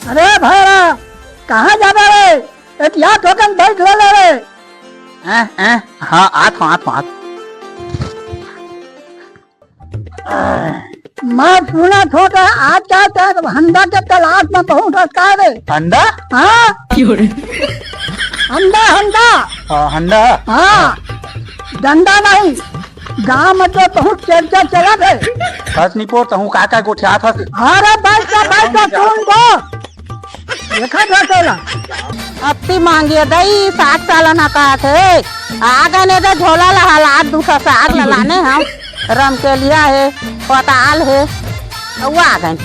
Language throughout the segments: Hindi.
अरे भैया कहाँ जा रहे रे? एक यहाँ टोकन बैठ ले रे। हाँ आत मैं सुना छोटा आज क्या तक हंडा के तलाश में पहुंच रखा है रे। हंडा? हाँ हंडा हंडा हंडा? हाँ डंडा नहीं। गाँव में तो बहुत चर्चा चला थे। बस नहीं पोता हूँ काका को ठा था। अरे बैठ का सुन को देखा था अति मांगिए दई 60 साल न का थे आगे ने तो झोला हालात दूसरा साग लाने हम रम के लिया है पताल है वो आ गए।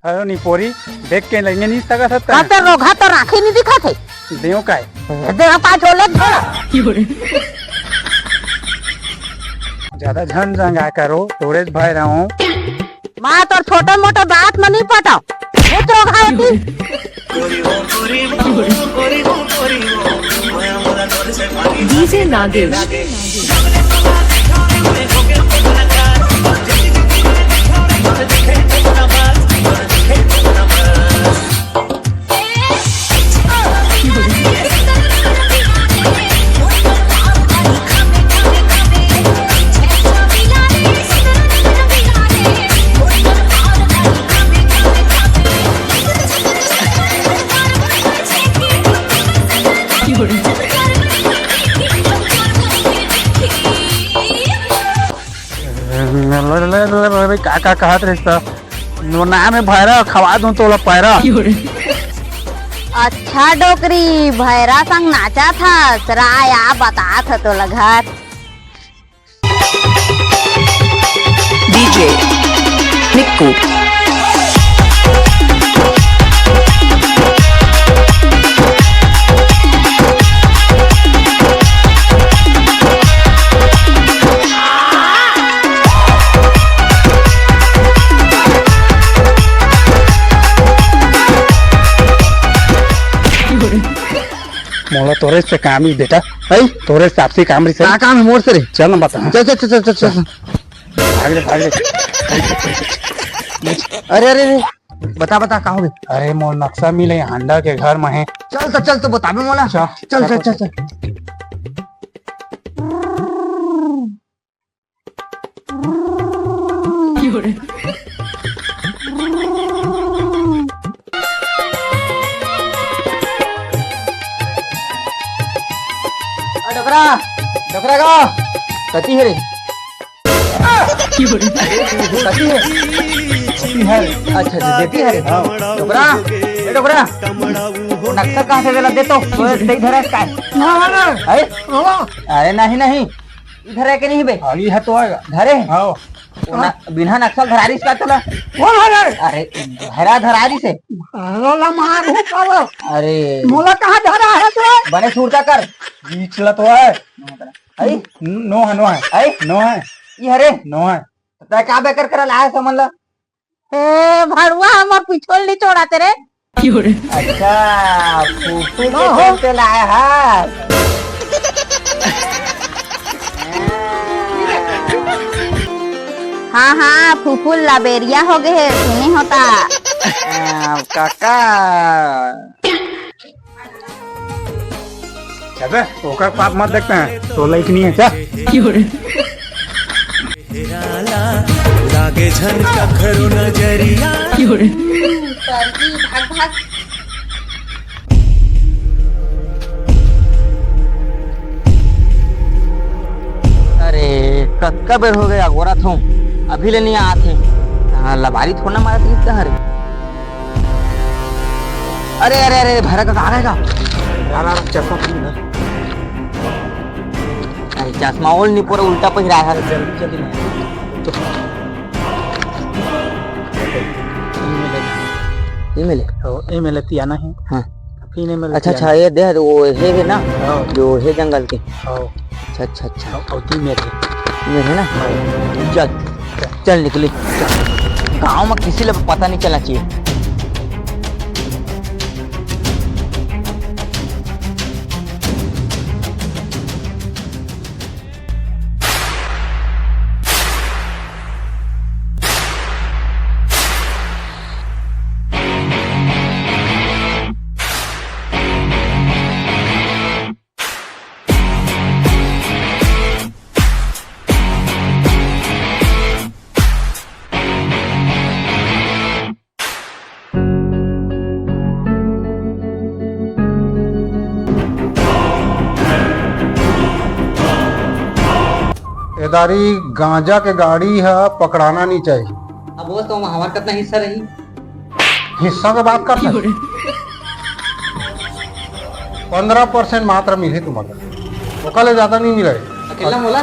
अरे नहीं पोरी देख के लेने नहीं सका सकता कते रोगा तो राखी नहीं दिखा थे देव का है देव का झोले थोड़ा ज्यादा झन जंगा करो तोड़े भाई रहा हूँ माँ तो छोटे मोटे बात में नहीं पटाओ डीजे नागेश काका कहत रिश्ता नाम है भैरा खवा दूं तो पैरा। अच्छा डोकरी भैरा संग नाचा था सराया बता था तो लगत डीजे निक्कू मोला तोरे से काम ही बेटा भाई तोरे से आपसी काम रही क्या काम है मोर से रे चल ना बता चल चल चल चल चल भाग अरे अरे बता बता कहाँ हो? अरे मोर नक्शा मिले हंडा के घर में है चल तो बताबे मोला। चल चल चल चल चल डोकरा डोकरा का कती है रे कती है अच्छा देती है रे डोकरा ए डोकरा नक्शा कहाँ से देला दे तो दे इधर है काय अरे नहीं इधर है कि नहीं बे आगे है तो आएगा धरे आओ बिना नक्शा धरारी का तोला अरे धरा धरारी से अरे मोला कहाँ जा रहा है तू? बने छूटा कर बीचला तो है आई नो है आई नो है ये हरे नो है तय का बेकर कर लाया समझ ला ए भड़ुआ हमर पिछोल नहीं छोड़ा तेरे अच्छा फूफू के चलते लाया है हाँ फूफू लबेरिया हो गए है सुनी होता काका अबे ओकर पाप मत देखते हैं तो लाइक नहीं है क्या लागे झन कखरो नजरिया भाग भाग अरे कक्का बेर हो गया गोरा थो अभी ले नहीं आते लबारी थोड़ा मारा तरीका हरे अरे अरे अरे भैरा का आ गएगा चश्मा अरे चश्मा ओल नहीं पूरा उल्टा पहिरा है जल्दी जल्दी ये मिले ए मिले तिया नहीं हाँ फिर नहीं मिले अच्छा ये दे वो है ना जो है जंगल के आओ अच्छा और ती मेरे ना चल निकली गांव में किसी को पता नहीं चलना चाहिए सरदारी गांजा के गाड़ी है, पकड़ाना नहीं चाहिए। अब वो तो हमारा कितना हिस्सा रही? हिस्सा की बात कर 15% मात्र मिली तुम्हारा, ओकले ज्यादा नहीं मिले। अकेला मोला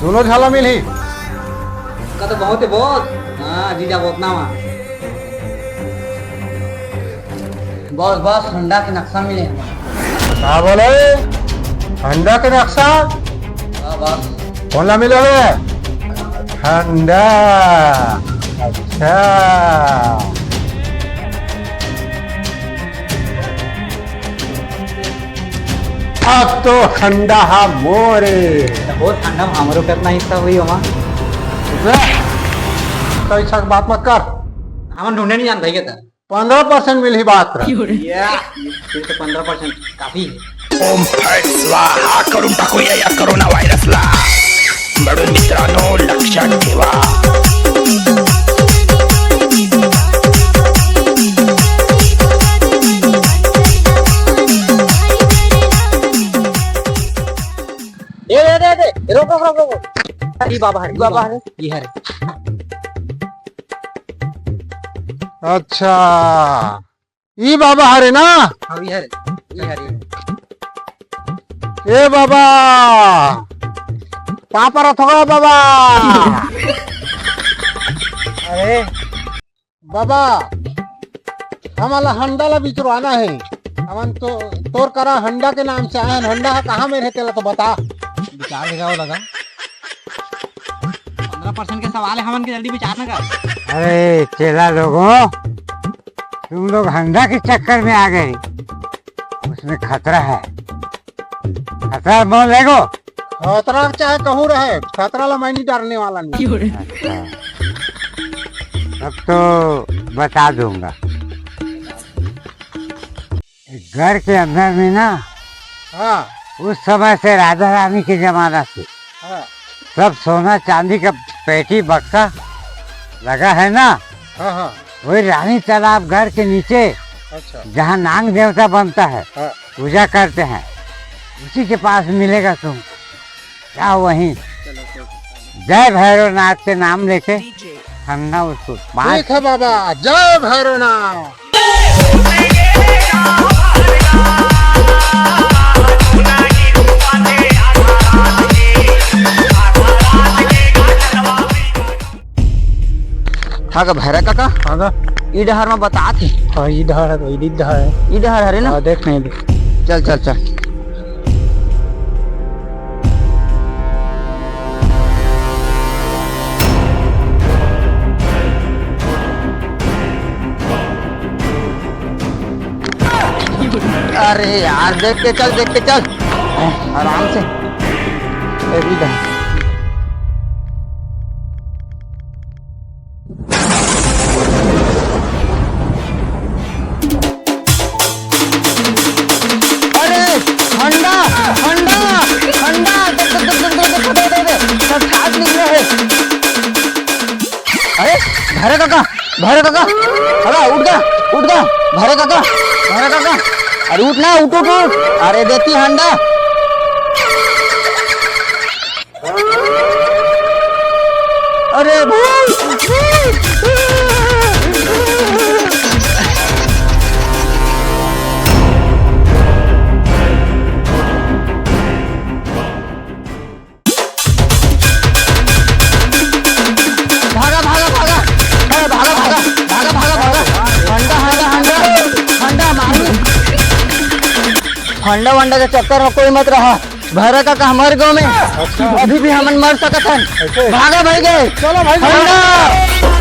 दोनों झाला मिली का तो बहुत है बहुत। हाँ जीजा बहुत ना वहाँ बॉस बॉस ठंडा के नक्शा मिले हमारे। क्या बोले? ठंडा के नक्शा हाँ बॉस। कौन ला मिले हुए? ठंडा, अच्छा। अब तो ठंडा हा मोरे। बहुत ठंडा हमारे कितना हिस्सा हुई वहाँ? कैसा बात मत कर। हम ढूंढने नहीं जानता क्या था? 15% मिली बात रहा। फिर तो 15% काफी है। ओम फट स्वाहा करून टाकूया या कोरोना व्हायरसला. म्हणून मित्रांनो लक्षात ठेवा. दे रोको रोको रोको। ये बाबा है ये है। अच्छा, ई बाबा हरे ना? हाँ ये है। ए बाबा कहाँ पर हो बाबा? अरे बाबा हमारा हंडा ला बिचरवाना है। हमन तो तोर करा हंडा के नाम से आए। हंडा कहाँ में रहते ला तो बता। विचार लगाओ लगा 15% के सवाल है हमन के जल्दी विचार न कर। अरे चेला लोगों, तुम लोग हंडा के चक्कर में आ गए। उसमें खतरा है, खतरा बोल लेगो। खतरा चाहे कहूँ रहे, खतरा ला मैं नहीं डरने वाला नहीं। अच्छा, अब तो बता दूंगा। एक घर के अंदर में ना, हाँ उस समय से राजा रानी के जमाना से हाँ सब सोना चांदी का पेटी बक्सा लगा है ना। हाँ हाँ वही रानी तालाब घर के नीचे अच्छा जहाँ नाग देवता बनता है, हाँ। पूजा करते हैं, उसी के पास मिलेगा। तुम जाओ वहीं, जय भैरवनाथ के नाम लेके ठंडा उसको ठीक है बाबा। जय भैरवनाथ। हाँ का भैरा काका हाँ ई डहर में बता थे। हाँ इधर है तो इधर है। ई डहर है ना? हाँ देख नहीं भी। चल चल चल। अरे यार देख के चल आराम से। इधर ठंडा ठंडा ठंडा सब खास निकले है। अरे भैरे काका अरे उठ जा भैरे काका अरे उठ ना उठ। अरे देती हंडा। अरे हंडा वंडा के चक्कर में कोई मत रहा। भैरा काका हमारे गाँव में अभी भी हमन मर सकत हन। भागा भाई गए। चलो भाई। हंडा